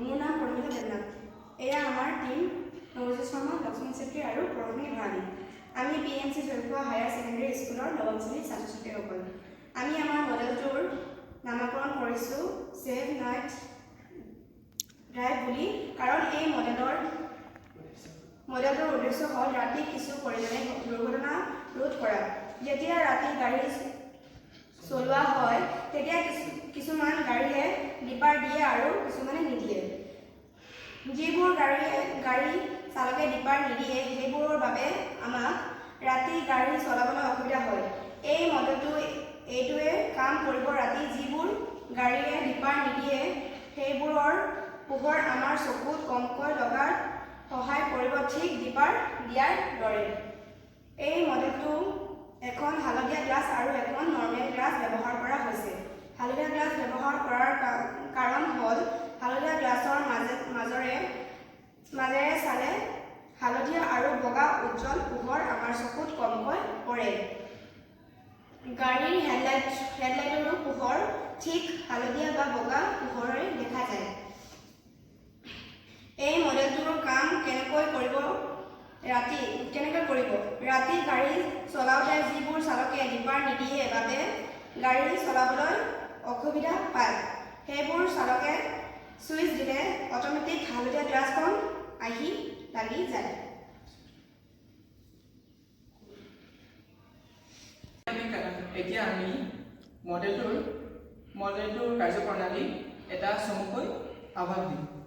মোৰ নাম পৰিমিতা দেৱনাথ। এয়া আমাৰ টিম নৱজ্যোৎ শৰ্মা, লক্ষ্মণ চেত্ৰী আৰু পৰমী ভৰালী। আমি PMC জয়পুৰ হায়াৰ ছেকেণ্ডেৰী স্কুলৰ নৱম শ্ৰেণীৰ ছাত্ৰ ছাত্ৰীসকল। আমি আমাৰ মডেলটোৰ নামাকৰণ কৰিছোঁ ছেভ নাইট ড্ৰাইভ বুলি, কাৰণ এই মডেলটোৰ উদ্দেশ্য হ'ল ৰাতি কিছু পৰিমাণে দুৰ্ঘটনা ৰোধ কৰা। যেতিয়া ৰাতি গাড়ী চলোৱা হয় তেতিয়া কিছুমান গাড়ীয়ে ডিপাৰ দিয়ে আৰু কিছুমানে নিদিয়ে। যিবোৰ গাড়ী চালকে ডিপাৰ নিদিয়ে সেইবোৰৰ বাবে আমাক ৰাতি গাড়ী চলাবলৈ অসুবিধা হয়। এই মডেলটো এইটোৱে কাম কৰিব। ৰাতি যিবোৰ গাড়ীয়ে ডিপাৰ নিদিয়ে সেইবোৰৰ পোহৰ আমাৰ চকুত কমকৈ লগাত সহায় কৰিব, ঠিক ডিপাৰ দিয়াৰ দৰে। এই মডেলটো এখন হালধীয়া গ্লাছ আৰু এখন নৰ্মেল গ্লাছ ব্যৱহাৰ কৰা হৈছে। হালধীয়া গ্লাছ ব্যৱহাৰ কৰাৰ কাৰণ হ'ল হালধীয়া গ্লাছৰ মাজেৰে চালে হালধীয়া আৰু বগা উজ্জ্বল পোহৰ আমাৰ চকুত কমকৈ পৰে। গাড়ীৰ হেডলাইটৰো পোহৰ ঠিক হালধীয়া বা বগা পোহৰেৰে দেখা যায়। এই মডেলটোৰ কাম কেনেকৈ কৰিব? ৰাতি গাড়ী চলাওঁতে যিবোৰ চালকে ডিপাৰ নিদিয়ে বাবে গাড়ী চলাবলৈ অসুবিধা পায়, সেইবোৰ চালকে ছুইচ দিলে অট'মেটিক হালধীয়া গ্লাছখন আহি লাগি যায়। এতিয়া আমি মডেলটোৰ কাৰ্যপ্ৰণালী এটা চমুকৈ আভাস দিম।